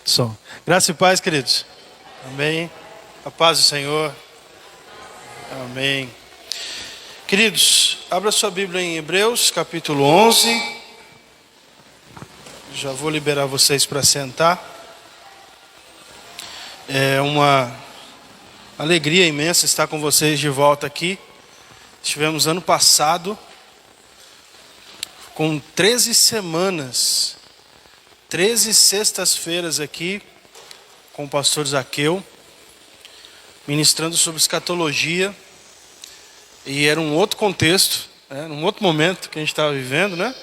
Som. Graça e paz, queridos. Amém. A paz do Senhor. Amém. Queridos, abra sua Bíblia em Hebreus, capítulo 11. Já vou liberar vocês para sentar. É uma alegria imensa estar com vocês de volta aqui. Estivemos ano passado com 13 semanas, 13 sextas-feiras aqui com o pastor Zaqueu, ministrando sobre escatologia. E era um outro contexto, num outro momento que a gente estava vivendo, né?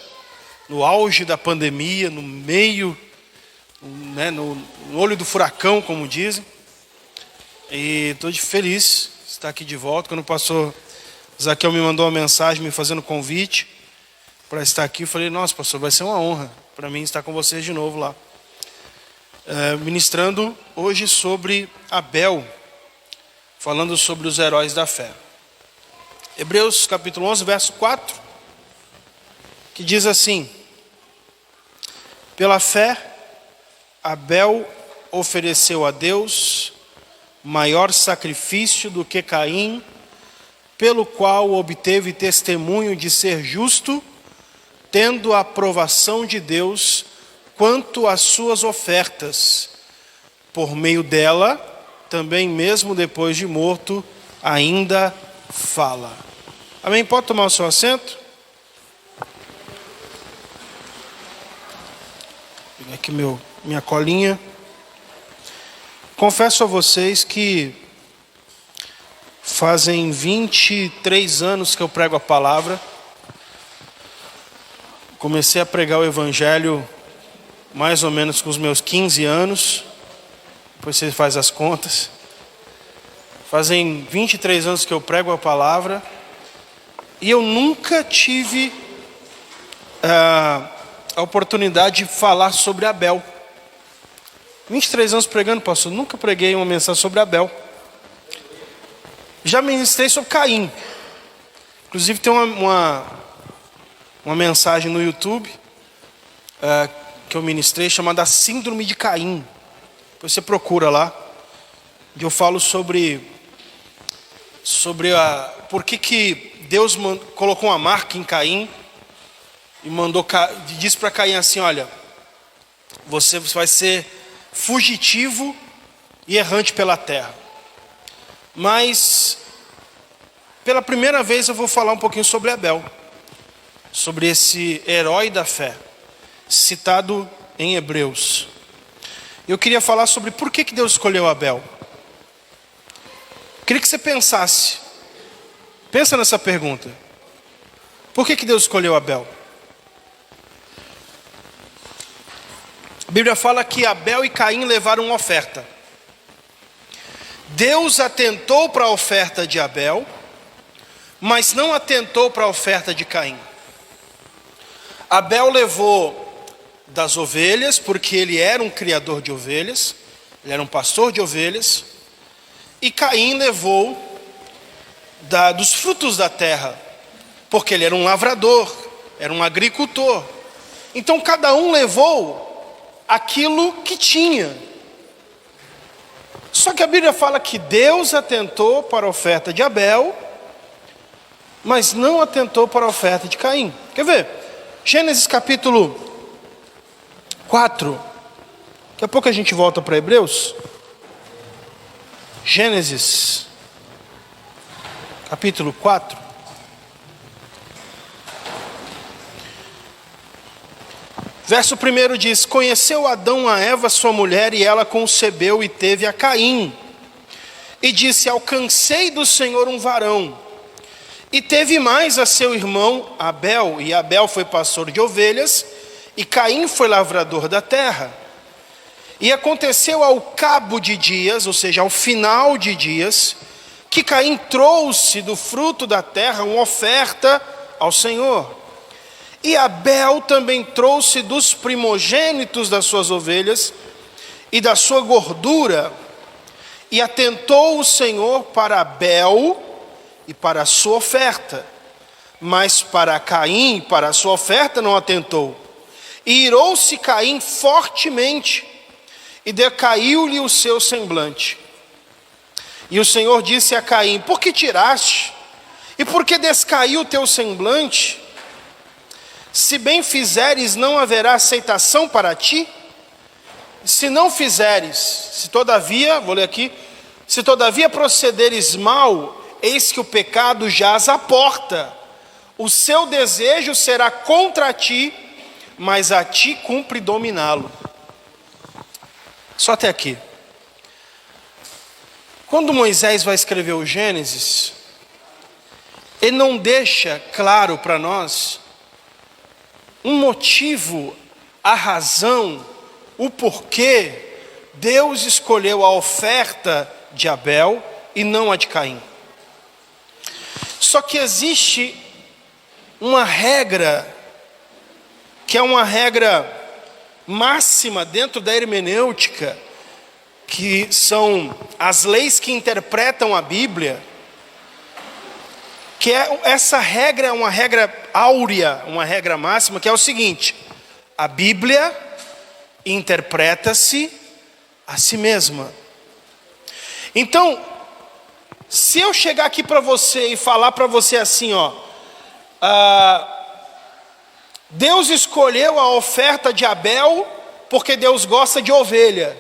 No auge da pandemia, no meio, né? no olho do furacão, como dizem. E estou feliz de estar aqui de volta. Quando o pastor Zaqueu me mandou uma mensagem me fazendo convite para estar aqui, eu falei, nossa, pastor, vai ser uma honra para mim estar com vocês de novo lá. Ministrando hoje sobre Abel, falando sobre os heróis da fé. Hebreus capítulo 11, verso 4, que diz assim: pela fé, Abel ofereceu a Deus maior sacrifício do que Caim, pelo qual obteve testemunho de ser justo, tendo a aprovação de Deus quanto às suas ofertas. Por meio dela, também mesmo depois de morto, ainda fala. Amém? Pode tomar o seu assento? Vou pegar aqui minha colinha. Confesso a vocês que fazem 23 anos que eu prego a palavra. Comecei a pregar o evangelho mais ou menos com os meus 15 anos. Depois você faz as contas. Fazem 23 anos que eu prego a palavra. E eu nunca tive a oportunidade de falar sobre Abel. 23 anos pregando, pastor, nunca preguei uma mensagem sobre Abel. Já ministrei sobre Caim. Inclusive tem uma mensagem no YouTube que eu ministrei chamada Síndrome de Caim. Depois você procura lá. E eu falo sobre por que Deus colocou uma marca em Caim e disse para Caim assim: olha, você vai ser fugitivo e errante pela terra. Mas pela primeira vez eu vou falar um pouquinho sobre Abel, sobre esse herói da fé, citado em Hebreus. Eu queria falar sobre por que Deus escolheu Abel. Queria que você pensa nessa pergunta. Por que Deus escolheu Abel? A Bíblia fala que Abel e Caim levaram uma oferta. Deus atentou para a oferta de Abel, mas não atentou para a oferta de Caim. Abel levou das ovelhas, porque ele era um criador de ovelhas, ele era um pastor de ovelhas, e Caim levou dos frutos da terra, porque ele era um lavrador, era um agricultor. Então cada um levou aquilo que tinha. Só que a Bíblia fala que Deus atentou para a oferta de Abel, mas não atentou para a oferta de Caim. Quer ver? Gênesis capítulo 4. Daqui a pouco a gente volta para Hebreus. Gênesis capítulo 4. Verso 1 diz: conheceu Adão a Eva, sua mulher, e ela concebeu e teve a Caim. E disse: alcancei do Senhor um varão. E teve mais a seu irmão Abel, e Abel foi pastor de ovelhas, e Caim foi lavrador da terra. E aconteceu ao cabo de dias, ou seja, ao final de dias, que Caim trouxe do fruto da terra uma oferta ao Senhor. E Abel também trouxe dos primogênitos das suas ovelhas e da sua gordura. E atentou o Senhor para Abel e para a sua oferta, mas para Caim, para a sua oferta, não atentou. E irou-se Caim fortemente, e decaiu-lhe o seu semblante. E o Senhor disse a Caim: por que tiraste? E por que descaiu o teu semblante? Se bem fizeres, não haverá aceitação para ti? Se não fizeres, se todavia, vou ler aqui, se todavia procederes mal, eis que o pecado jaz à porta. O seu desejo será contra ti, mas a ti cumpre dominá-lo. Só até aqui. Quando Moisés vai escrever o Gênesis, ele não deixa claro para nós um motivo, a razão, o porquê Deus escolheu a oferta de Abel e não a de Caim. Só que existe uma regra, que é uma regra máxima dentro da hermenêutica, que são as leis que interpretam a Bíblia, que essa regra é uma regra áurea, uma regra máxima, que é o seguinte: a Bíblia interpreta-se a si mesma. Então, se eu chegar aqui para você e falar para você assim, Deus escolheu a oferta de Abel porque Deus gosta de ovelha,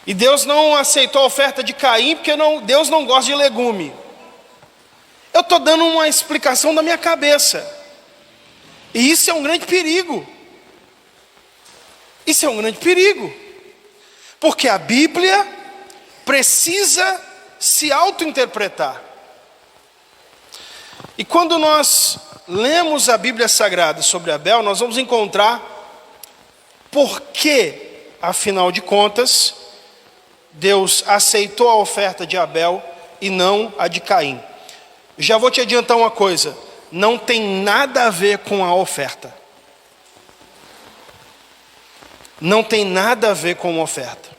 e Deus não aceitou a oferta de Caim porque Deus não gosta de legume. Eu estou dando uma explicação da minha cabeça, e isso é um grande perigo. Isso é um grande perigo, porque a Bíblia precisa se auto-interpretar. E quando nós lemos a Bíblia Sagrada sobre Abel, nós vamos encontrar por que, afinal de contas, Deus aceitou a oferta de Abel e não a de Caim. Já vou te adiantar uma coisa: não tem nada a ver com a oferta. Não tem nada a ver com a oferta.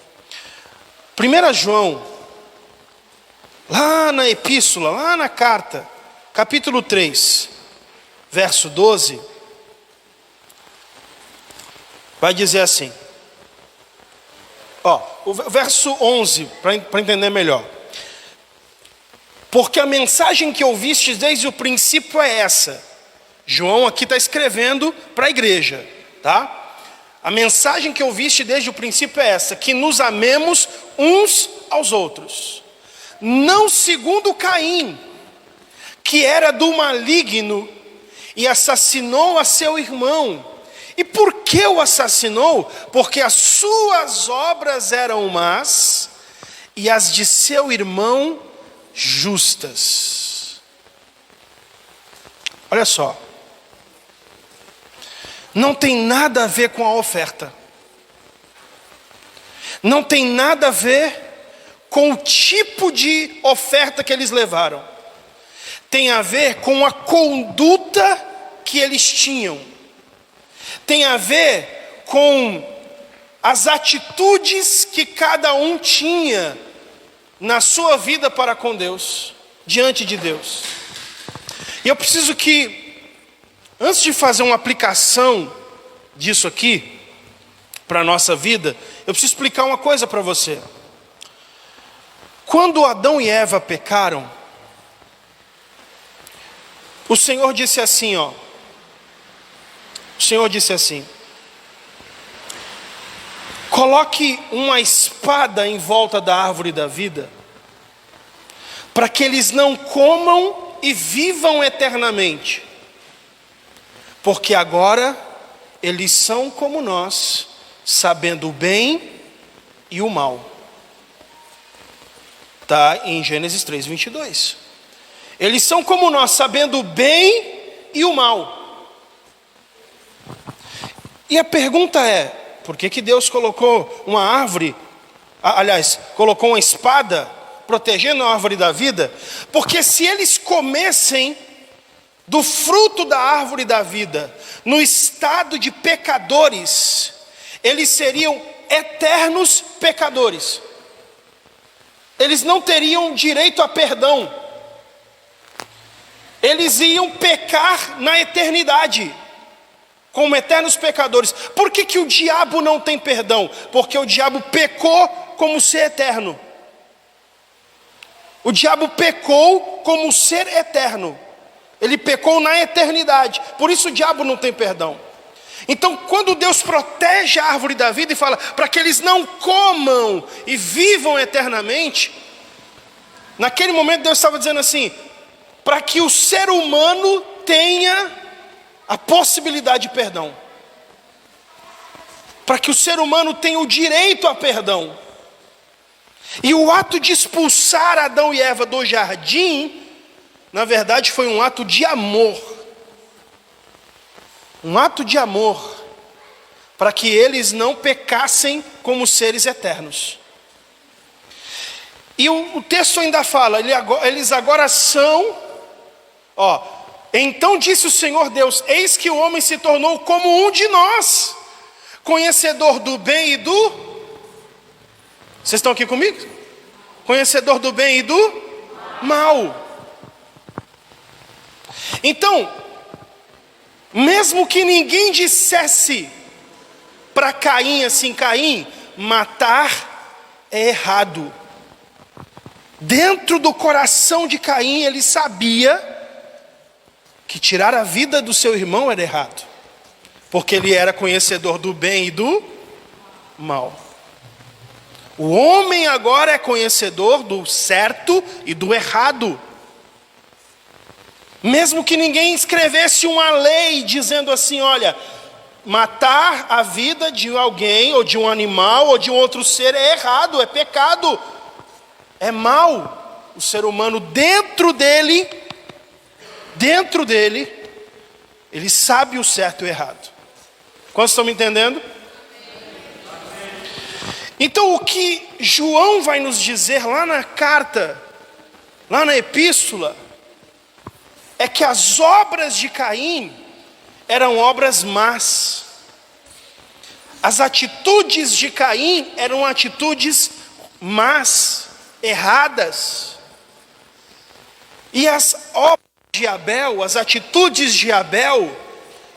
1 João, lá na epístola, lá na carta, capítulo 3, verso 12, vai dizer assim, o verso 11, para entender melhor. Porque a mensagem que ouvistes desde o princípio é essa. João aqui está escrevendo para a igreja, tá? A mensagem que ouviste desde o princípio é essa: que nos amemos uns aos outros. Não segundo Caim, que era do maligno e assassinou a seu irmão. E por que o assassinou? Porque as suas obras eram más e as de seu irmão justas. Olha só, não tem nada a ver com a oferta, não tem nada a ver com o tipo de oferta que eles levaram, tem a ver com a conduta que eles tinham, tem a ver com as atitudes que cada um tinha na sua vida para com Deus, diante de Deus. E eu preciso que, antes de fazer uma aplicação disso aqui para a nossa vida, eu preciso explicar uma coisa para você. Quando Adão e Eva pecaram, o Senhor disse assim, o Senhor disse assim: coloque uma espada em volta da árvore da vida, para que eles não comam e vivam eternamente, porque agora eles são como nós, sabendo o bem e o mal. Está em Gênesis 3:22. Eles são como nós, sabendo o bem e o mal. E a pergunta é: por que Deus colocou uma árvore, colocou uma espada protegendo a árvore da vida? Porque se eles comessem do fruto da árvore da vida, no estado de pecadores, eles seriam eternos pecadores. Eles não teriam direito a perdão. Eles iam pecar na eternidade. como eternos pecadores. Por que o diabo não tem perdão? Porque o diabo pecou como ser eterno. O diabo pecou como ser eterno. Ele pecou na eternidade. Por isso o diabo não tem perdão. Então, quando Deus protege a árvore da vida e fala para que eles não comam e vivam eternamente, naquele momento Deus estava dizendo assim, para que o ser humano tenha a possibilidade de perdão. Para que o ser humano tenha o direito a perdão. E o ato de expulsar Adão e Eva do jardim, na verdade foi um ato de amor. Um ato de amor, para que eles não pecassem como seres eternos. E o texto ainda fala, eles agora são, então disse o Senhor Deus, eis que o homem se tornou como um de nós, conhecedor do bem e do... Vocês estão aqui comigo? Conhecedor do bem e do mal. Então, mesmo que ninguém dissesse para Caim assim, Caim, matar é errado. Dentro do coração de Caim ele sabia que tirar a vida do seu irmão era errado. Porque ele era conhecedor do bem e do mal. O homem agora é conhecedor do certo e do errado. Mesmo que ninguém escrevesse uma lei dizendo assim, olha, matar a vida de alguém, ou de um animal, ou de um outro ser é errado, é pecado, é mal. O ser humano dentro dele, ele sabe o certo e o errado. Quantos estão me entendendo? Então o que João vai nos dizer lá na carta, lá na epístola, é que as obras de Caim eram obras más. As atitudes de Caim eram atitudes más, erradas. E as obras de Abel, as atitudes de Abel,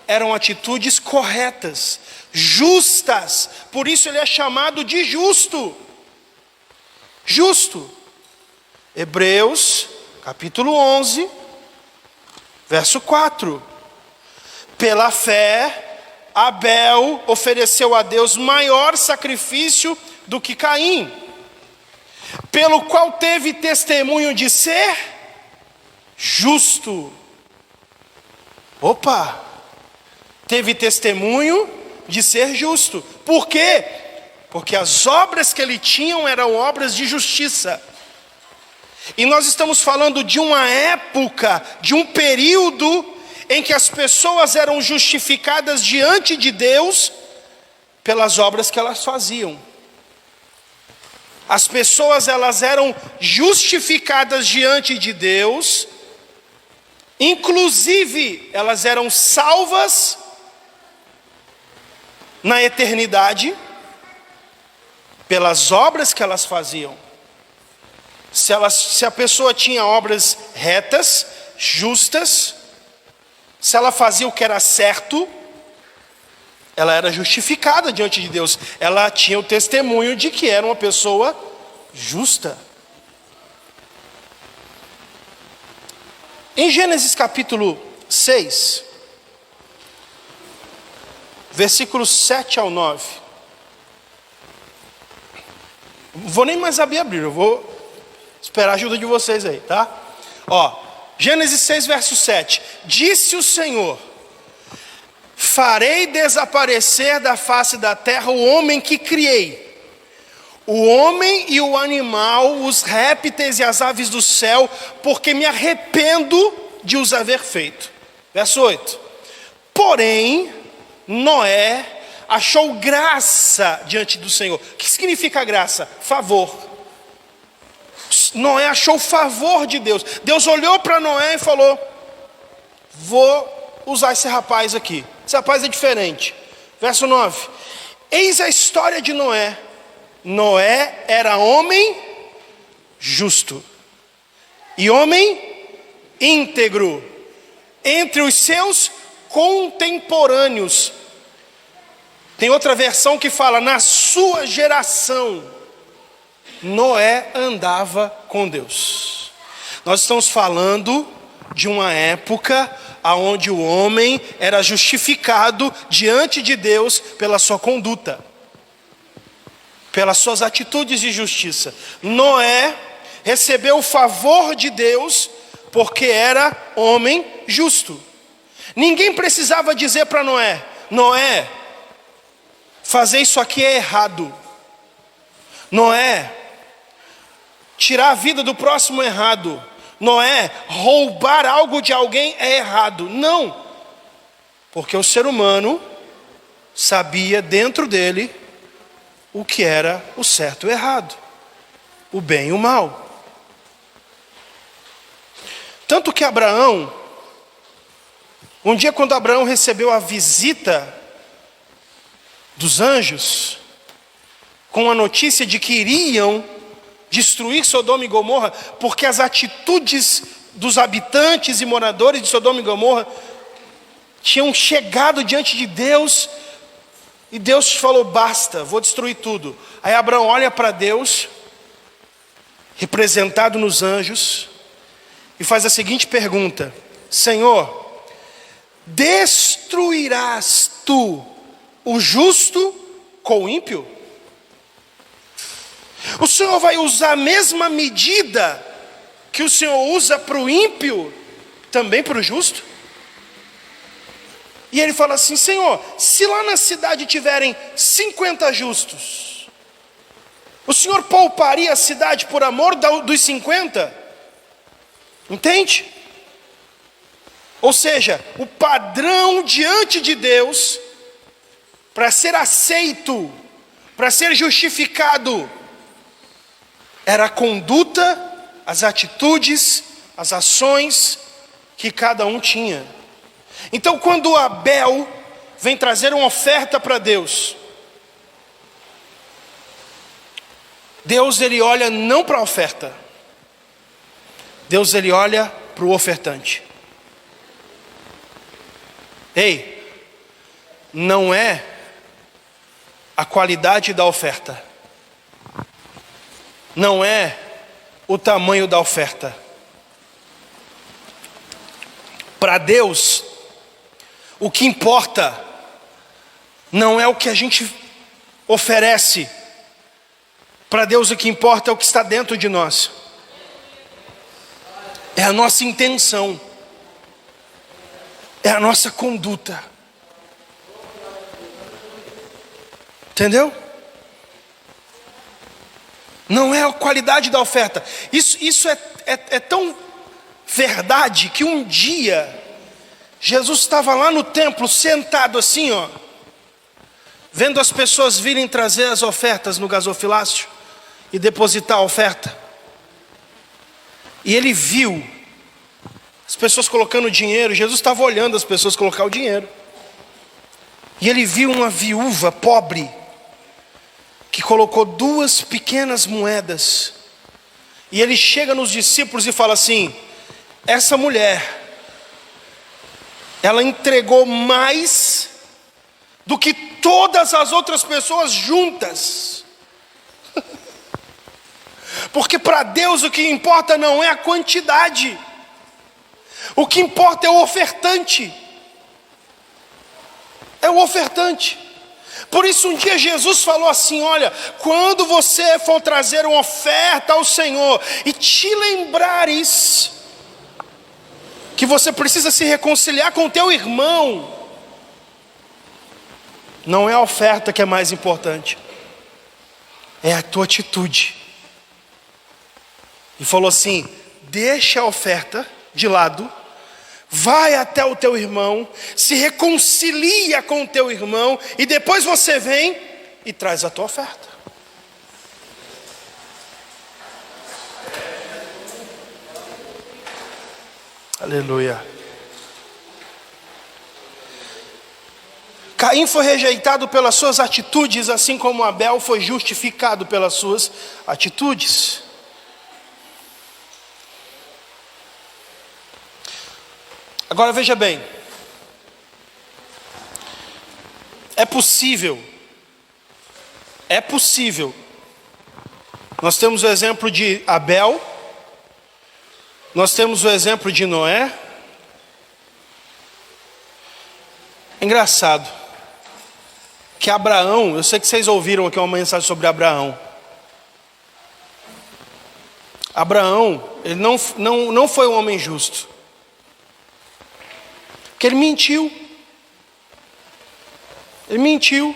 eram atitudes corretas, justas. Por isso ele é chamado de justo. Justo. Hebreus, capítulo 11, verso 4. Pela fé, Abel ofereceu a Deus maior sacrifício do que Caim, pelo qual teve testemunho de ser justo. Opa! Teve testemunho de ser justo. Por quê? Porque as obras que ele tinha eram obras de justiça. E nós estamos falando de uma época, de um período em que as pessoas eram justificadas diante de Deus pelas obras que elas faziam. As pessoas elas eram justificadas diante de Deus, inclusive elas eram salvas na eternidade pelas obras que elas faziam. Se a pessoa tinha obras retas, justas, se ela fazia o que era certo, ela era justificada diante de Deus. Ela tinha o testemunho de que era uma pessoa justa. Em Gênesis capítulo 6, versículos 7 ao 9. Não vou nem mais abrir, eu vou esperar a ajuda de vocês aí, tá? Gênesis 6, verso 7. Disse o Senhor: farei desaparecer da face da terra o homem que criei, o homem e o animal, os répteis e as aves do céu, porque me arrependo de os haver feito. Verso 8. Porém, Noé achou graça diante do Senhor. O que significa graça? Favor. Noé achou favor de Deus. Deus olhou para Noé e falou: vou usar esse rapaz aqui. Esse rapaz é diferente. Verso 9. Eis a história de Noé. Noé era homem justo e homem íntegro entre os seus contemporâneos. Tem outra versão que fala, na sua geração, Noé andava com Deus. Nós estamos falando de uma época onde o homem era justificado diante de Deus pela sua conduta, pelas suas atitudes de justiça. Noé recebeu o favor de Deus porque era homem justo. Ninguém precisava dizer para Noé: Noé, fazer isso aqui é errado. Noé, tirar a vida do próximo é errado. Noé, roubar algo de alguém é errado. Não, porque o ser humano sabia dentro dele o que era o certo e o errado, o bem e o mal. Tanto que Abraão, um dia quando Abraão recebeu a visita dos anjos, com a notícia de que iriam destruir Sodoma e Gomorra, porque as atitudes dos habitantes e moradores de Sodoma e Gomorra tinham chegado diante de Deus, e Deus falou: basta, vou destruir tudo. Aí Abraão olha para Deus, representado nos anjos, e faz a seguinte pergunta: Senhor, destruirás tu o justo com o ímpio? O Senhor vai usar a mesma medida que o Senhor usa para o ímpio, também para o justo? E ele fala assim: Senhor, se lá na cidade tiverem 50 justos, o Senhor pouparia a cidade por amor dos 50? Entende? Ou seja, o padrão diante de Deus, para ser aceito, para ser justificado, era a conduta, as atitudes, as ações que cada um tinha. Então, quando Abel vem trazer uma oferta para Deus, Deus ele olha não para a oferta, Deus ele olha para o ofertante. Ei, não é a qualidade da oferta, não é o tamanho da oferta. Para Deus, o que importa não é o que a gente oferece. Para Deus o que importa é o que está dentro de nós. É a nossa intenção. É a nossa conduta. Entendeu? Não é a qualidade da oferta. Isso é tão verdade que um dia Jesus estava lá no templo, sentado assim, ó, vendo as pessoas virem trazer as ofertas no gasofilácio e depositar a oferta. E ele viu as pessoas colocando dinheiro. Jesus estava olhando as pessoas colocar o dinheiro. E ele viu uma viúva pobre que colocou 2 pequenas moedas. E ele chega nos discípulos e fala assim: essa mulher, ela entregou mais do que todas as outras pessoas juntas. Porque para Deus o que importa não é a quantidade, o que importa é o ofertante. É o ofertante. Por isso um dia Jesus falou assim: olha, quando você for trazer uma oferta ao Senhor e te lembrares que você precisa se reconciliar com o teu irmão, não é a oferta que é mais importante, é a tua atitude. E falou assim: deixa a oferta de lado, vai até o teu irmão, se reconcilia com o teu irmão, e depois você vem e traz a tua oferta. Aleluia. Caim foi rejeitado pelas suas atitudes, assim como Abel foi justificado pelas suas atitudes. Agora veja bem, É possível. É possível. Nós temos o exemplo de Abel. Nós temos o exemplo de Noé. É engraçado que Abraão, eu sei que vocês ouviram aqui uma mensagem sobre Abraão. Abraão, ele não foi um homem justo. Porque ele mentiu. Ele mentiu.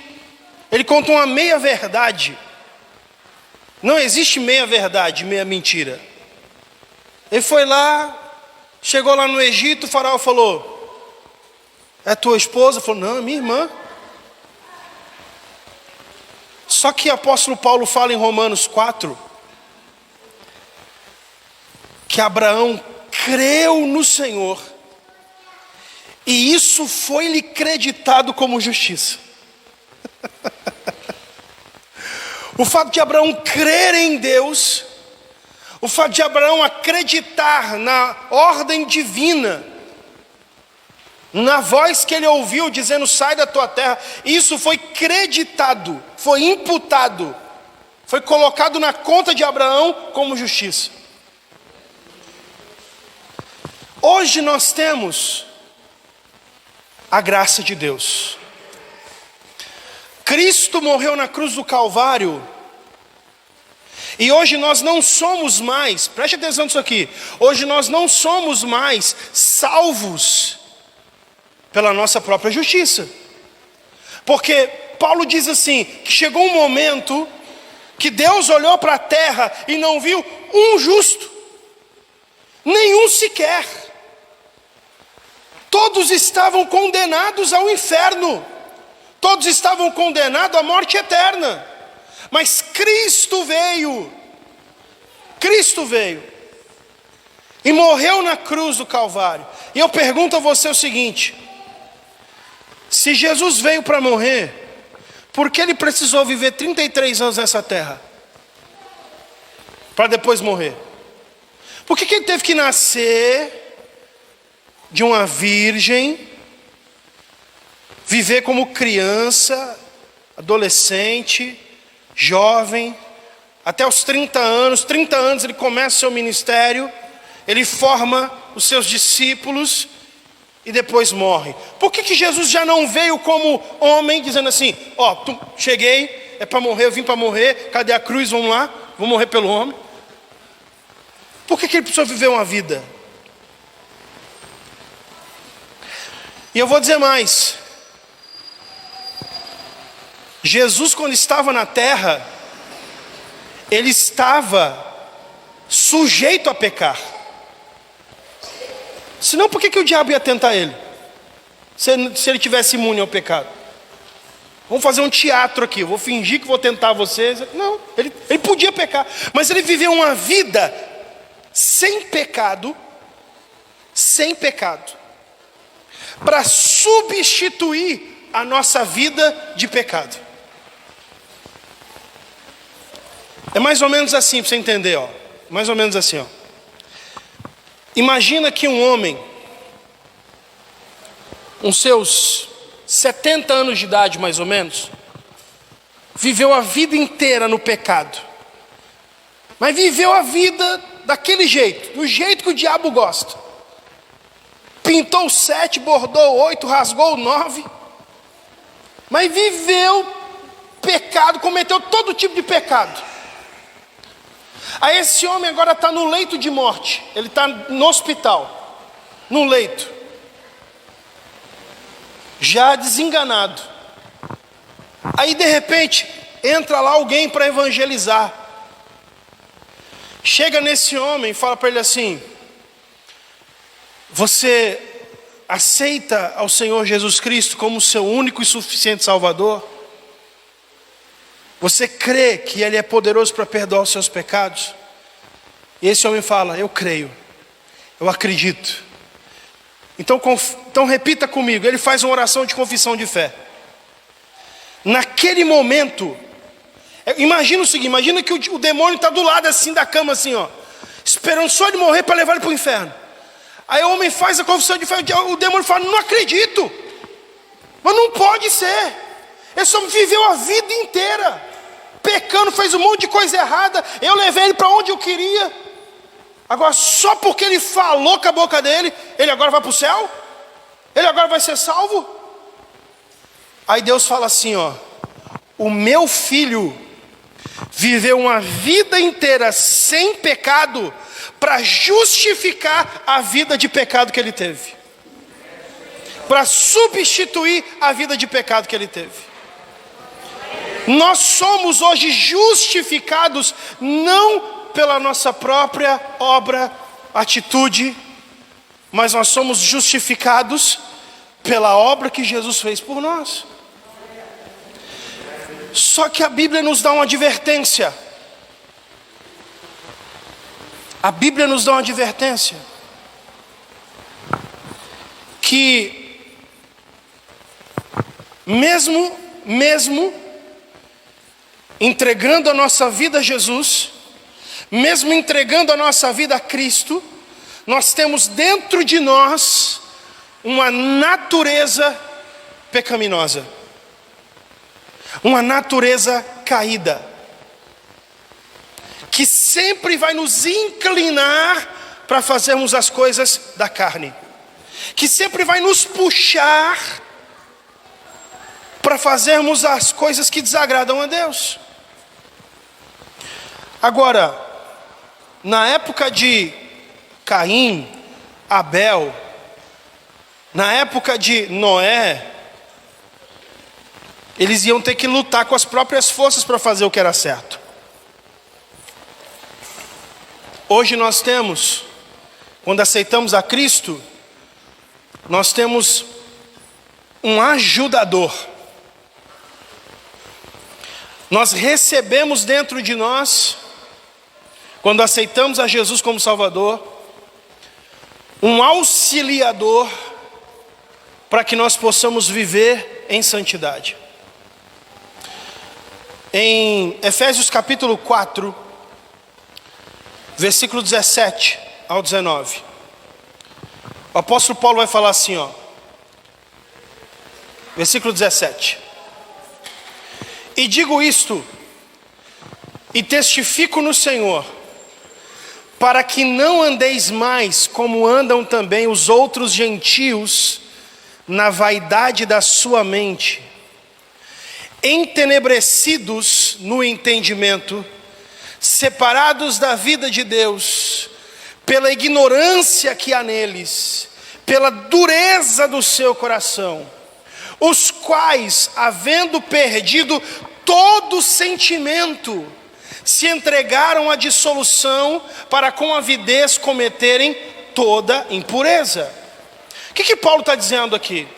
Ele contou uma meia verdade. Não existe meia verdade, meia mentira. Ele foi lá, chegou lá no Egito, o faraó falou: é tua esposa? Falou: não, é minha irmã. Só que o apóstolo Paulo fala em Romanos 4 que Abraão creu no Senhor e isso foi-lhe creditado como justiça. O fato de Abraão crer em Deus, o fato de Abraão acreditar na ordem divina, na voz que ele ouviu dizendo: sai da tua terra, isso foi creditado, foi imputado, foi colocado na conta de Abraão como justiça. Hoje nós temos a graça de Deus. Cristo morreu na cruz do Calvário. E hoje nós não somos mais, preste atenção nisso aqui, hoje nós não somos mais salvos pela nossa própria justiça. Porque Paulo diz assim, que chegou um momento que Deus olhou para a terra e não viu um justo, nenhum sequer. Todos estavam condenados ao inferno. Todos estavam condenados à morte eterna. Mas Cristo veio e morreu na cruz do Calvário. E eu pergunto a você o seguinte: se Jesus veio para morrer, por que ele precisou viver 33 anos nessa terra? Para depois morrer? Por que ele teve que nascer de uma virgem, viver como criança, adolescente, jovem, até os 30 anos ele começa o seu ministério, ele forma os seus discípulos e depois morre? Por que Jesus já não veio como homem, dizendo assim: ó, cheguei, é para morrer, eu vim para morrer, cadê a cruz, vamos lá, vou morrer pelo homem? Por que ele precisou viver uma vida? E eu vou dizer mais: Jesus, quando estava na terra, ele estava sujeito a pecar. Senão, por que o diabo ia tentar ele? Se ele tivesse imune ao pecado. Vamos fazer um teatro aqui, eu vou fingir que vou tentar vocês. Não, ele podia pecar, mas ele viveu uma vida sem pecado, para substituir a nossa vida de pecado. É mais ou menos assim, para você entender, ó. Mais ou menos assim, ó. Imagina que um homem, uns seus 70 anos de idade mais ou menos, viveu a vida inteira no pecado, mas viveu a vida daquele jeito, do jeito que o diabo gosta. Pintou 7, bordou 8, rasgou 9, mas viveu pecado, cometeu todo tipo de pecado. Aí esse homem agora está no leito de morte, ele está no hospital, no leito, já desenganado. Aí de repente entra lá alguém para evangelizar. Chega nesse homem e fala para ele assim: você aceita ao Senhor Jesus Cristo como seu único e suficiente Salvador? Você crê que Ele é poderoso para perdoar os seus pecados? E esse homem fala: eu creio, eu acredito. Então repita comigo. Ele faz uma oração de confissão de fé. Naquele momento, imagina o seguinte: imagina que o demônio está do lado assim da cama, assim, ó, esperando só ele morrer para levar ele para o inferno. Aí o homem faz a confissão de fé, o demônio fala: não acredito, mas não pode ser. Ele só viveu a vida inteira pecando, fez um monte de coisa errada. Eu levei ele para onde eu queria. Agora, só porque ele falou com a boca dele, ele agora vai para o céu? Ele agora vai ser salvo? Aí Deus fala assim, ó: o meu filho viveu uma vida inteira sem pecado para justificar a vida de pecado que ele teve, para substituir a vida de pecado que ele teve. Nós somos hoje justificados não pela nossa própria obra, atitude, mas nós somos justificados pela obra que Jesus fez por nós. Só que a Bíblia nos dá uma advertência. A Bíblia nos dá uma advertência que mesmo entregando a nossa vida a Jesus, mesmo entregando a nossa vida a Cristo, nós temos dentro de nós uma natureza pecaminosa, uma natureza caída, que sempre vai nos inclinar para fazermos as coisas da carne, que sempre vai nos puxar para fazermos as coisas que desagradam a Deus. Agora, na época de Caim, Abel, na época de Noé, eles iam ter que lutar com as próprias forças para fazer o que era certo. Hoje nós temos, quando aceitamos a Cristo, nós temos um ajudador. Nós recebemos dentro de nós, quando aceitamos a Jesus como Salvador, um auxiliador para que nós possamos viver em santidade. Em Efésios capítulo 4, versículo 17 ao 19, o apóstolo Paulo vai falar assim, ó, versículo 17: e digo isto, e testifico no Senhor, para que não andeis mais como andam também os outros gentios, na vaidade da sua mente, entenebrecidos no entendimento, separados da vida de Deus, pela ignorância que há neles, pela dureza do seu coração, os quais, havendo perdido todo sentimento, se entregaram à dissolução, para com avidez cometerem toda impureza. O que Paulo está dizendo aqui?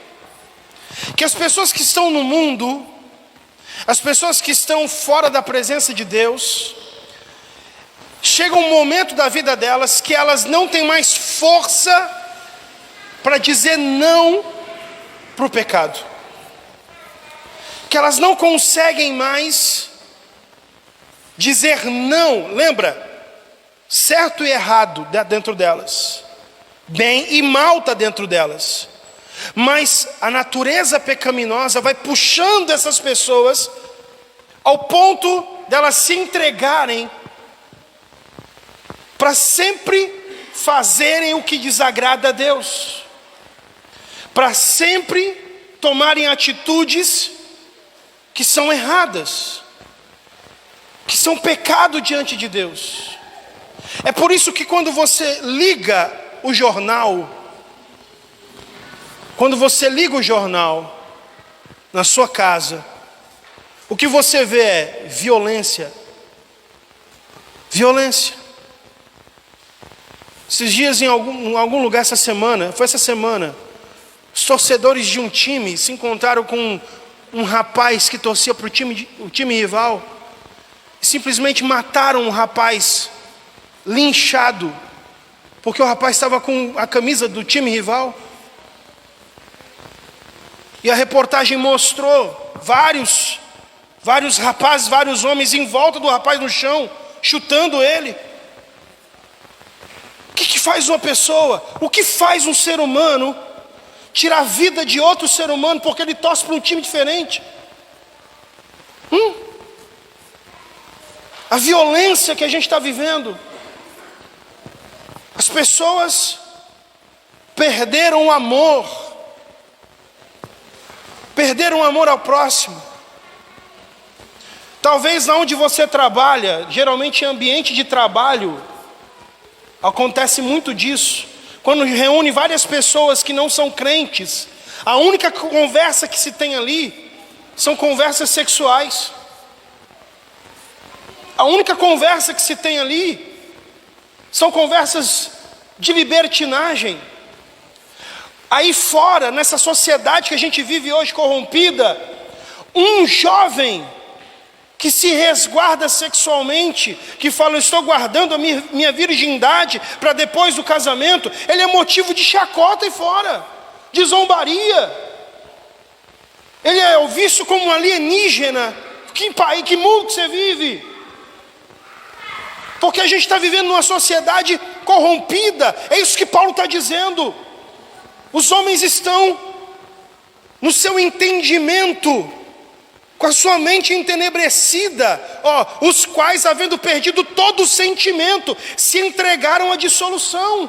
Que as pessoas que estão no mundo, as pessoas que estão fora da presença de Deus, chega um momento da vida delas que elas não têm mais força para dizer não para o pecado, que elas não conseguem mais dizer não. Lembra? Certo e errado dentro delas, bem e mal está dentro delas, mas a natureza pecaminosa vai puxando essas pessoas ao ponto delas se entregarem para sempre fazerem o que desagrada a Deus, para sempre tomarem atitudes que são erradas, que são pecado diante de Deus. É por isso que quando você liga o jornal, na sua casa, o que você vê é violência. Violência. Esses dias em algum lugar essa semana, os torcedores de um time se encontraram com um rapaz que torcia para o time rival, e simplesmente mataram um rapaz, linchado, porque o rapaz estava com a camisa do time rival. E a reportagem mostrou vários rapazes, vários homens em volta do rapaz no chão, chutando ele. O que faz uma pessoa? O que faz um ser humano tirar a vida de outro ser humano porque ele torce para um time diferente? A violência que a gente está vivendo. As pessoas perderam o amor. Perderam o amor ao próximo. Talvez onde você trabalha, geralmente em ambiente de trabalho, acontece muito disso. Quando reúne várias pessoas que não são crentes, a única conversa que se tem ali são conversas sexuais. A única conversa que se tem ali são conversas de libertinagem. Aí fora, nessa sociedade que a gente vive hoje corrompida, um jovem que se resguarda sexualmente, que fala, eu estou guardando a minha virgindade para depois do casamento, ele é motivo de chacota aí fora, de zombaria. Ele é visto como um alienígena. Que mundo que você vive? Porque a gente está vivendo numa sociedade corrompida. É isso que Paulo está dizendo. Os homens estão no seu entendimento, com a sua mente entenebrecida, os quais, havendo perdido todo o sentimento, se entregaram à dissolução.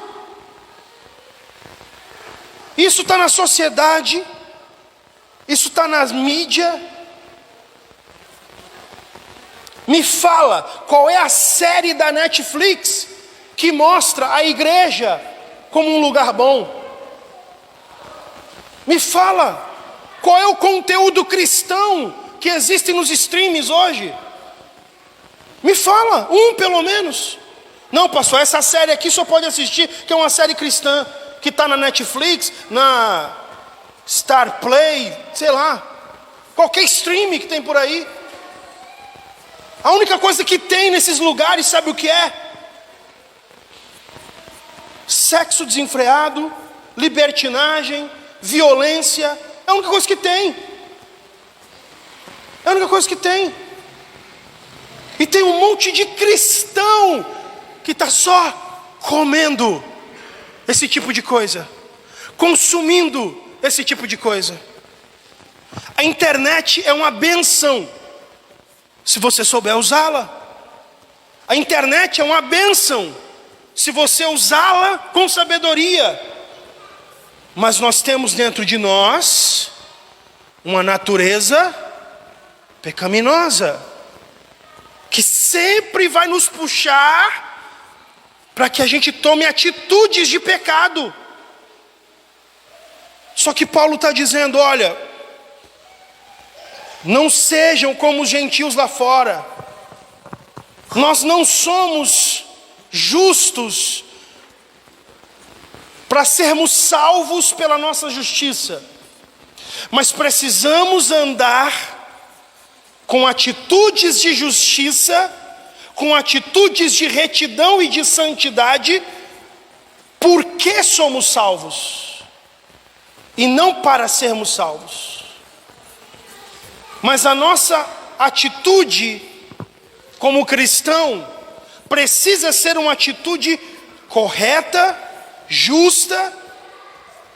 Isso está na sociedade, isso está nas mídias. Me fala, qual é a série da Netflix que mostra a igreja como um lugar bom? Me fala, qual é o conteúdo cristão que existe nos streams hoje? Me fala, pelo menos. Não, pastor, essa série aqui só pode assistir, que é uma série cristã, que está na Netflix, na Star Play, sei lá, qualquer stream que tem por aí. A única coisa que tem nesses lugares, sabe o que é? Sexo desenfreado, libertinagem, violência. É a única coisa que tem. É a única coisa que tem. E tem um monte de cristão que está só comendo esse tipo de coisa, consumindo esse tipo de coisa. A internet é uma bênção, se você souber usá-la. A internet é uma bênção, se você usá-la com sabedoria. Mas nós temos dentro de nós uma natureza pecaminosa, que sempre vai nos puxar para que a gente tome atitudes de pecado. Só que Paulo está dizendo, olha, não sejam como os gentios lá fora. Nós não somos justos para sermos salvos pela nossa justiça, mas precisamos andar com atitudes de justiça, com atitudes de retidão e de santidade, porque somos salvos, e não para sermos salvos. Mas a nossa atitude como cristão precisa ser uma atitude correta, justa,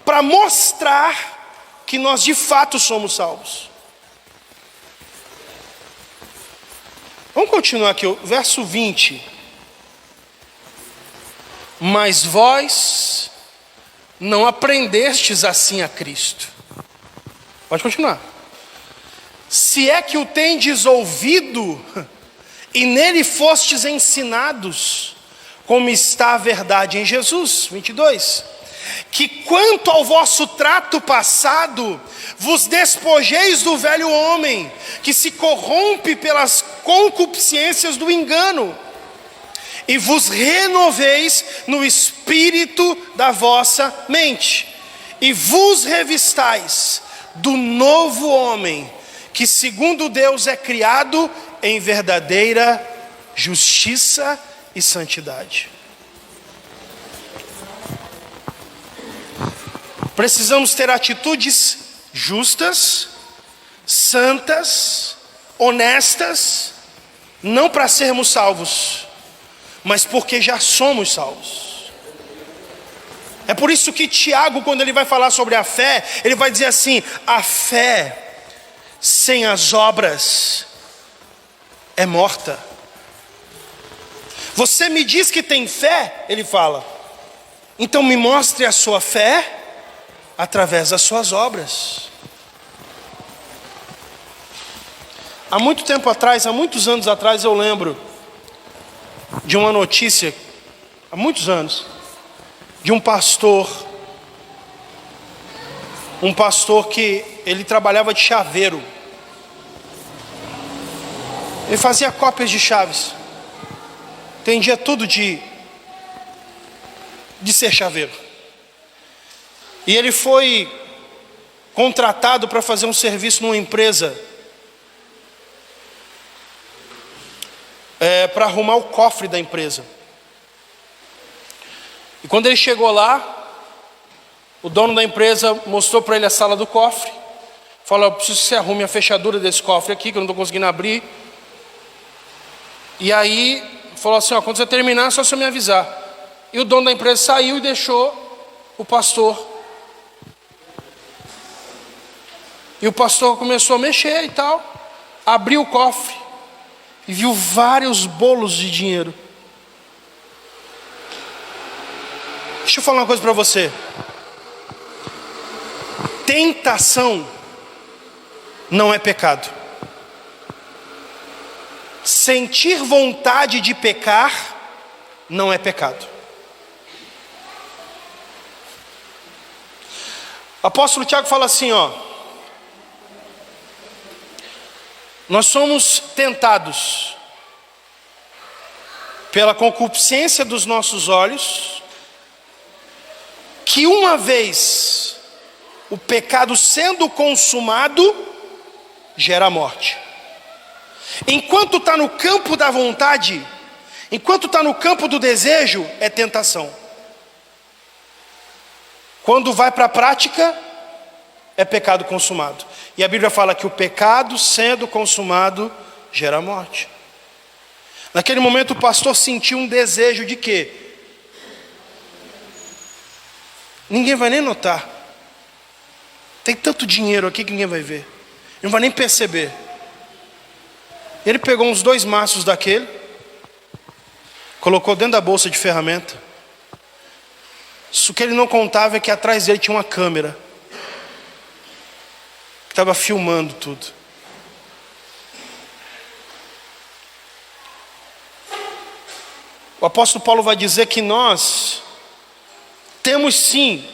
para mostrar que nós de fato somos salvos. Vamos continuar aqui, o verso 20. Mas vós não aprendestes assim a Cristo. Pode continuar. Se é que o tendes ouvido, e nele fostes ensinados, como está a verdade em Jesus, 22. Que quanto ao vosso trato passado, vos despojeis do velho homem, que se corrompe pelas concupiscências do engano, e vos renoveis no espírito da vossa mente, e vos revistais do novo homem, que segundo Deus é criado em verdadeira justiça e santidade. Precisamos ter atitudes justas, santas, honestas, não para sermos salvos, mas porque já somos salvos. É por isso que Tiago, quando ele vai falar sobre a fé, ele vai dizer assim: a fé sem as obras é morta. Você me diz que tem fé, ele fala, então me mostre a sua fé através das suas obras. Há muito tempo atrás, há muitos anos atrás, eu lembro de uma notícia, há muitos anos, de um pastor que ele trabalhava de chaveiro. Ele fazia cópias de chaves. Entendia tudo de ser chaveiro. E ele foi contratado para fazer um serviço numa empresa, para arrumar o cofre da empresa. E quando ele chegou lá, o dono da empresa mostrou para ele a sala do cofre. Falou: eu preciso que você arrume a fechadura desse cofre aqui, que eu não estou conseguindo abrir. E aí falou assim: quando você terminar, é só você me avisar. E o dono da empresa saiu e deixou o pastor. E o pastor começou a mexer e tal. Abriu o cofre e viu vários bolos de dinheiro. Deixa eu falar uma coisa para você. Tentação não é pecado. Sentir vontade de pecar não é pecado. O apóstolo Tiago fala assim, nós somos tentados pela concupiscência dos nossos olhos, que uma vez o pecado sendo consumado, gera morte. Enquanto está no campo da vontade, enquanto está no campo do desejo, é tentação. Quando vai para a prática, é pecado consumado. E a Bíblia fala que o pecado sendo consumado, gera morte. Naquele momento o pastor sentiu um desejo de quê? Ninguém vai nem notar. Tem tanto dinheiro aqui que ninguém vai ver. Não vai nem perceber. Ele pegou uns 2 maços daquele, colocou dentro da bolsa de ferramenta. Isso que ele não contava é que atrás dele tinha uma câmera que estava filmando tudo. O apóstolo Paulo vai dizer que nós temos sim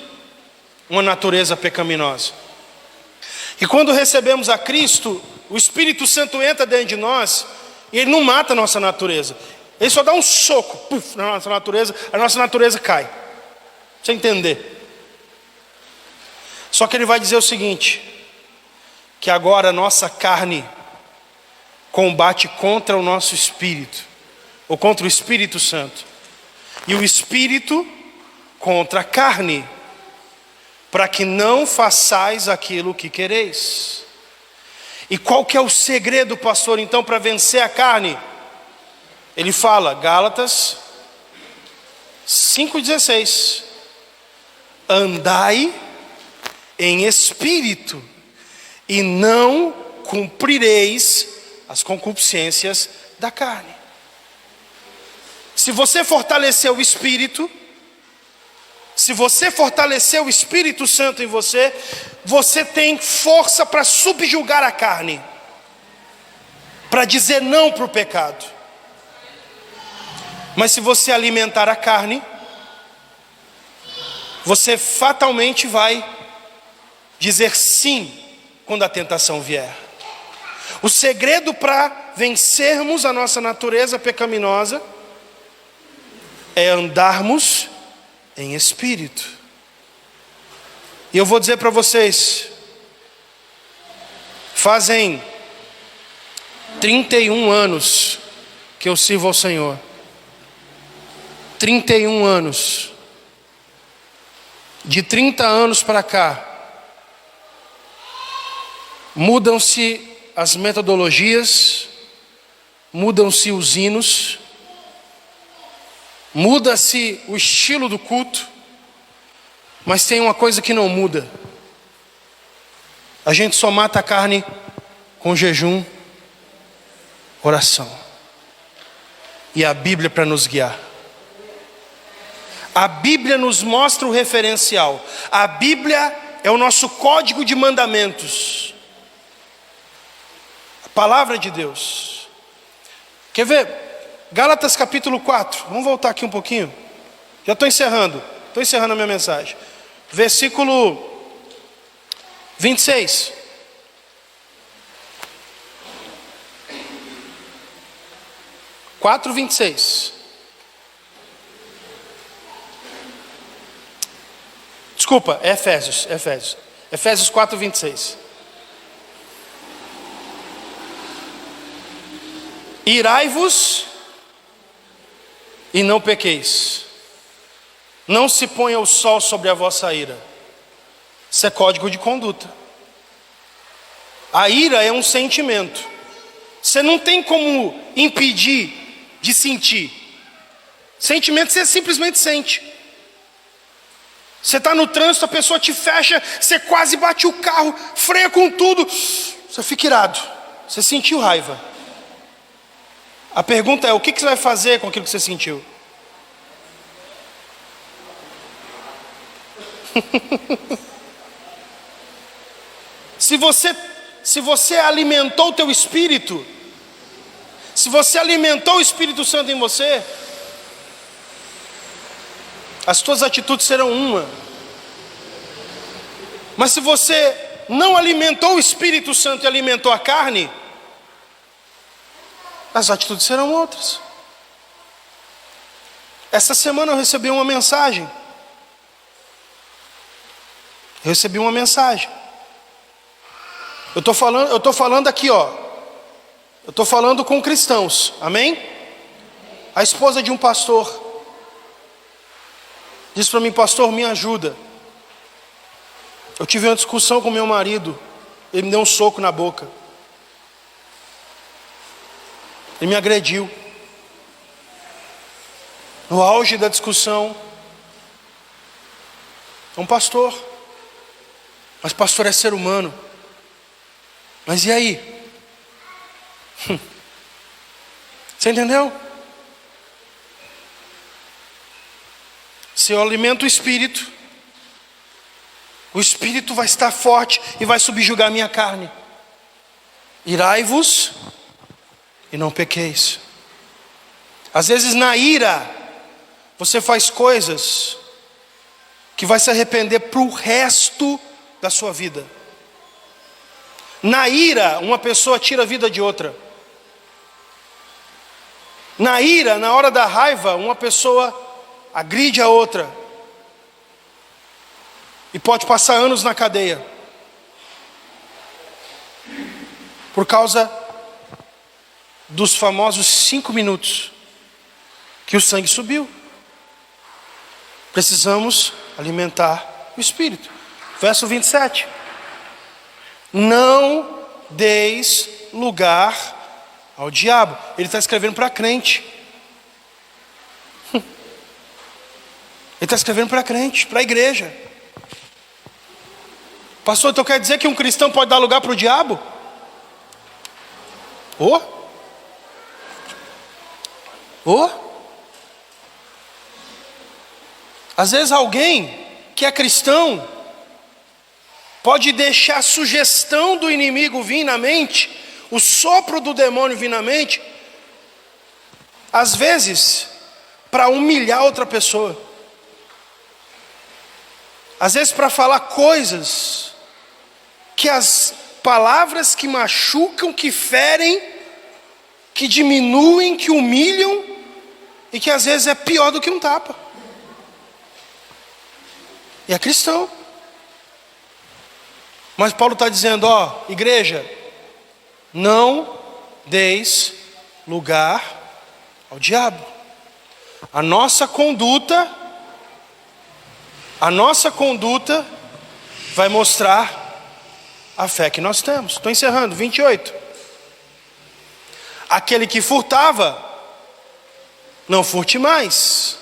uma natureza pecaminosa. E quando recebemos a Cristo, o Espírito Santo entra dentro de nós e ele não mata a nossa natureza. Ele só dá um soco, puf, na nossa natureza, a nossa natureza cai. Pra você entender. Só que ele vai dizer o seguinte, que agora a nossa carne combate contra o nosso espírito, ou contra o Espírito Santo. E o Espírito contra a carne, para que não façais aquilo que quereis. E qual que é o segredo, pastor, então, para vencer a carne? Ele fala, Gálatas 5,16: andai em espírito, e não cumprireis as concupiscências da carne. Se você fortalecer o espírito, se você fortalecer o Espírito Santo em você, você tem força para subjugar a carne, para dizer não para o pecado. Mas se você alimentar a carne, você fatalmente vai dizer sim quando a tentação vier. O segredo para vencermos a nossa natureza pecaminosa é andarmos em espírito. E eu vou dizer para vocês, fazem 31 anos que eu sirvo ao Senhor. 31 anos. De 30 anos para cá, mudam-se as metodologias, mudam-se os hinos, muda-se o estilo do culto, mas tem uma coisa que não muda. A gente só mata a carne com jejum, Oração. E a Bíblia para nos guiar. A Bíblia nos mostra o referencial. A Bíblia é o nosso código de mandamentos. A palavra de Deus. Quer ver? Gálatas capítulo 4. Vamos voltar aqui um pouquinho. Já estou encerrando. Estou encerrando a minha mensagem. Versículo 26. Quatro, 26. Desculpa, é Efésios. Efésios 4, 26. Irai-vos e não pequeis. Não se ponha o sol sobre a vossa ira. Isso é código de conduta. A ira é um sentimento. Você não tem como impedir de sentir. Sentimento você simplesmente sente. Você está no trânsito, a pessoa te fecha, você quase bate o carro, freia com tudo, você fica irado. Você sentiu raiva. A pergunta é: o que você vai fazer com aquilo que você sentiu? Se você alimentou o teu espírito, se você alimentou o Espírito Santo em você, as tuas atitudes serão uma. Mas se você não alimentou o Espírito Santo e alimentou a carne, as atitudes serão outras. Essa semana eu recebi uma mensagem. Eu estou falando aqui, ó. Eu estou falando com cristãos, amém? A esposa de um pastor disse para mim: pastor, me ajuda. Eu tive uma discussão com meu marido, ele me deu um soco na boca, ele me agrediu. No auge da discussão, é um pastor, mas pastor é ser humano. Mas e aí? Você entendeu? Se eu alimento o Espírito vai estar forte e vai subjugar a minha carne. Irai-vos e não pequeis. Às vezes na ira você faz coisas que vai se arrepender para o resto da sua vida. Na ira, uma pessoa tira a vida de outra. Na ira, na hora da raiva, uma pessoa agride a outra. E pode passar anos na cadeia. Por causa dos famosos 5 minutos que o sangue subiu. Precisamos alimentar o Espírito. Verso 27. Não deis lugar ao diabo. Ele está escrevendo para crente. Ele está escrevendo para crente, para a igreja. Pastor, então quer dizer que um cristão pode dar lugar para o diabo? Às vezes alguém que é cristão pode deixar a sugestão do inimigo vir na mente, o sopro do demônio vir na mente, às vezes para humilhar outra pessoa, às vezes para falar coisas que as palavras que machucam, que ferem, que diminuem, que humilham, e que às vezes é pior do que um tapa. E é cristão. Mas Paulo está dizendo: ó, igreja, não deis lugar ao diabo. A nossa conduta vai mostrar a fé que nós temos. Estou encerrando, 28. Aquele que furtava, não furte mais,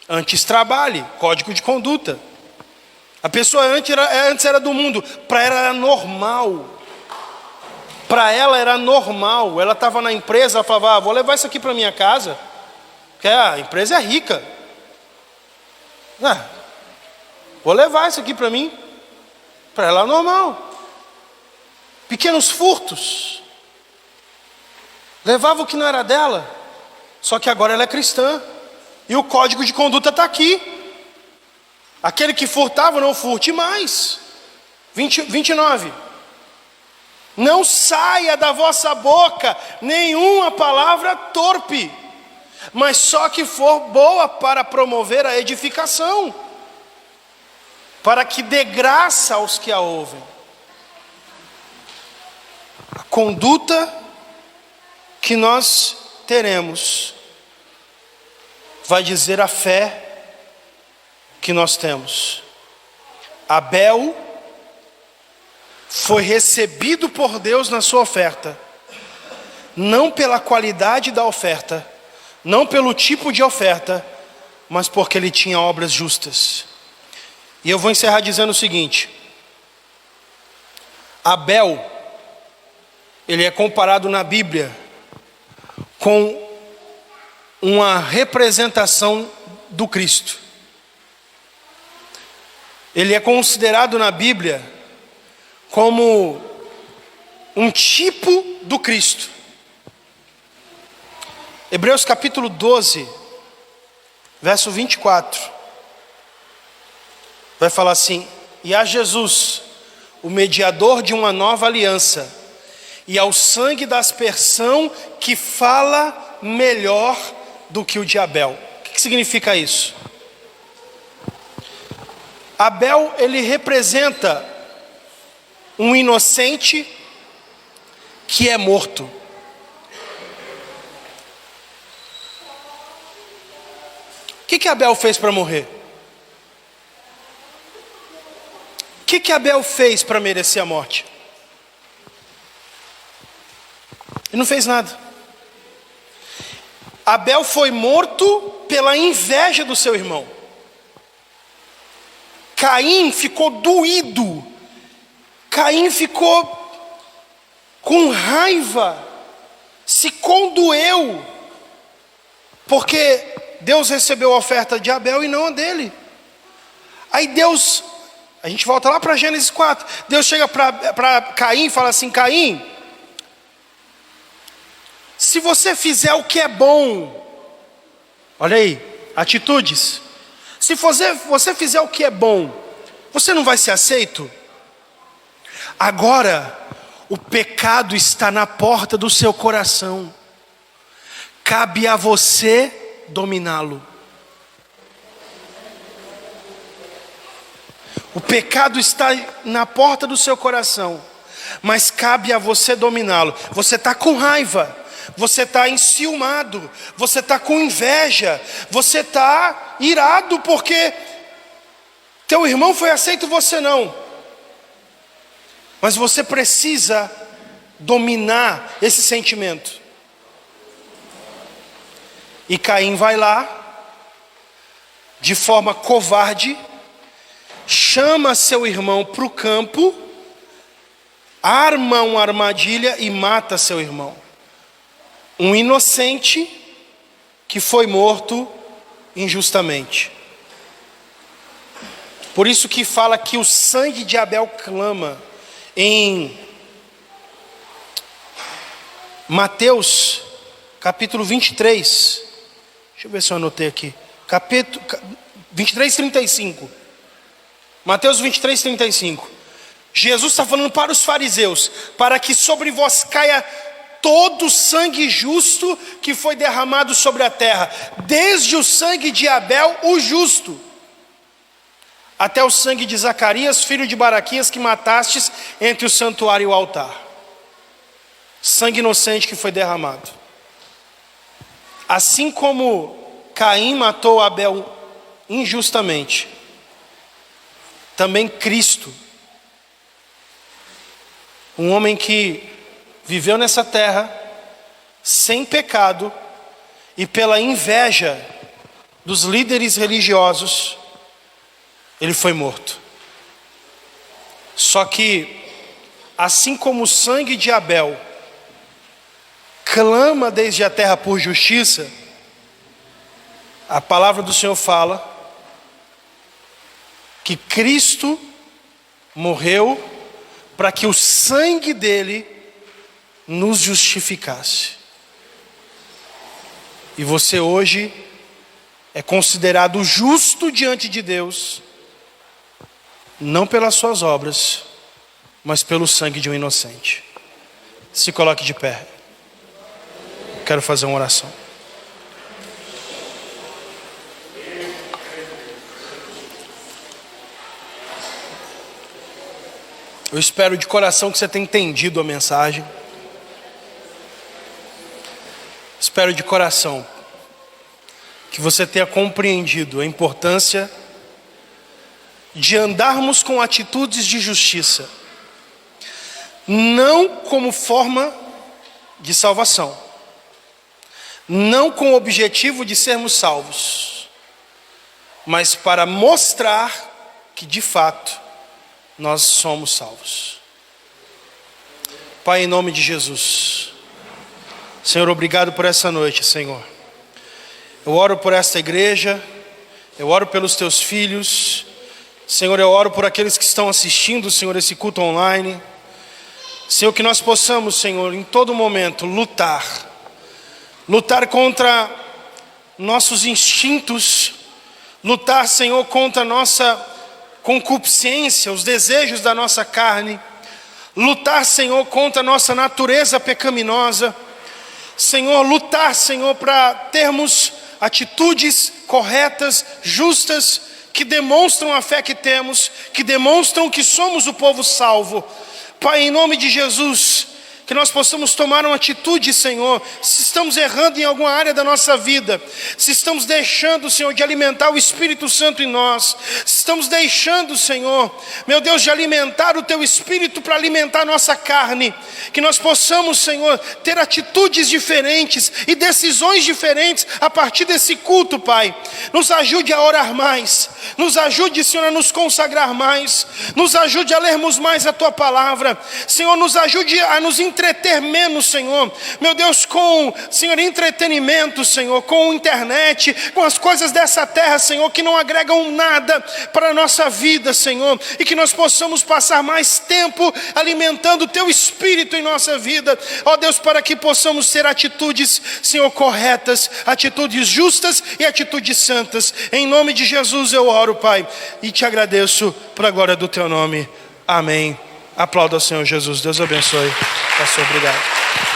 antes trabalhe. Código de conduta. A pessoa antes era do mundo, para ela era normal Para ela era normal, ela estava na empresa, ela falava, vou levar isso aqui para minha casa, porque a empresa é rica. Vou levar isso aqui para mim. Para ela é normal. Pequenos furtos. Levava o que não era dela. Só que agora ela é cristã. E o código de conduta está aqui. Aquele que furtava, não furte mais. 29. Não saia da vossa boca nenhuma palavra torpe, mas só que for boa para promover a edificação, para que dê graça aos que a ouvem. A conduta que nós teremos vai dizer a fé que nós temos. Abel foi recebido por Deus na sua oferta, não pela qualidade da oferta, não pelo tipo de oferta, mas porque ele tinha obras justas. E eu vou encerrar dizendo o seguinte: Abel, ele é comparado na Bíblia com uma representação do Cristo. Ele é considerado na Bíblia como um tipo do Cristo. Hebreus capítulo 12, verso 24, vai falar assim: e a Jesus, o mediador de uma nova aliança, e ao sangue da aspersão que fala melhor do que o de Abel. O que significa isso? Abel, ele representa um inocente que é morto. O que Abel fez para morrer? O que Abel fez para merecer a morte? Ele não fez nada. Abel foi morto pela inveja do seu irmão. Caim ficou doído. Caim ficou com raiva, se condoeu, porque Deus recebeu a oferta de Abel e não a dele. Aí Deus, a gente volta lá para Gênesis 4, Deus chega para Caim e fala assim: Caim, se você fizer o que é bom, olha aí, atitudes, se você fizer o que é bom, você não vai ser aceito? Agora, o pecado está na porta do seu coração, cabe a você dominá-lo. O pecado está na porta do seu coração, mas cabe a você dominá-lo. Você está com raiva, você está enciumado, você está com inveja, você está irado porque teu irmão foi aceito e você não. Mas você precisa dominar esse sentimento. E Caim vai lá, de forma covarde, chama seu irmão para o campo, arma uma armadilha e mata seu irmão. Um inocente que foi morto injustamente. Por isso que fala que o sangue de Abel clama. Em Mateus capítulo 23, deixa eu ver se eu anotei aqui, capítulo 23, 35. Mateus 23, 35. Jesus está falando para os fariseus: para que sobre vós caia todo o sangue justo que foi derramado sobre a terra, desde o sangue de Abel, o justo, até o sangue de Zacarias, filho de Baraquias, que matastes entre o santuário e o altar. Sangue inocente que foi derramado. Assim como Caim matou Abel injustamente, também Cristo, um homem que viveu nessa terra sem pecado e pela inveja dos líderes religiosos, ele foi morto. Só que assim como o sangue de Abel clama desde a terra por justiça, a palavra do Senhor fala que Cristo morreu para que o sangue dele nos justificasse. E você hoje é considerado justo diante de Deus, não pelas suas obras, mas pelo sangue de um inocente. Se coloque de pé. Quero fazer uma oração. Eu espero de coração que você tenha entendido a mensagem. Espero de coração que você tenha compreendido a importância de andarmos com atitudes de justiça, não como forma de salvação, não com o objetivo de sermos salvos, mas para mostrar que de fato nós somos salvos. Pai, em nome de Jesus, Senhor, obrigado por essa noite, Senhor. Eu oro por esta igreja, eu oro pelos teus filhos, Senhor, eu oro por aqueles que estão assistindo, Senhor, esse culto online. Senhor, que nós possamos, Senhor, em todo momento lutar contra nossos instintos, lutar, Senhor, contra a nossa concupiscência, os desejos da nossa carne, lutar, Senhor, contra a nossa natureza pecaminosa, Senhor, lutar, Senhor, para termos atitudes corretas, justas, que demonstram a fé que temos, que demonstram que somos o povo salvo. Pai, em nome de Jesus, que nós possamos tomar uma atitude, Senhor, se estamos errando em alguma área da nossa vida, se estamos deixando, Senhor, de alimentar o Espírito Santo em nós, se estamos deixando, Senhor, meu Deus, de alimentar o Teu Espírito para alimentar a nossa carne, que nós possamos, Senhor, ter atitudes diferentes e decisões diferentes a partir desse culto, Pai. Nos ajude a orar mais, nos ajude, Senhor, a nos consagrar mais, nos ajude a lermos mais a Tua palavra, Senhor, nos ajude a nos entreter menos, Senhor, meu Deus, com, Senhor, entretenimento, Senhor, com internet, com as coisas dessa terra, Senhor, que não agregam nada para a nossa vida, Senhor, e que nós possamos passar mais tempo alimentando o Teu Espírito em nossa vida, ó Deus, para que possamos ter atitudes, Senhor, corretas, atitudes justas e atitudes santas. Em nome de Jesus eu oro, Pai, e te agradeço para a glória do Teu nome. Amém. Aplauda ao Senhor Jesus. Deus abençoe. Pastor, obrigado.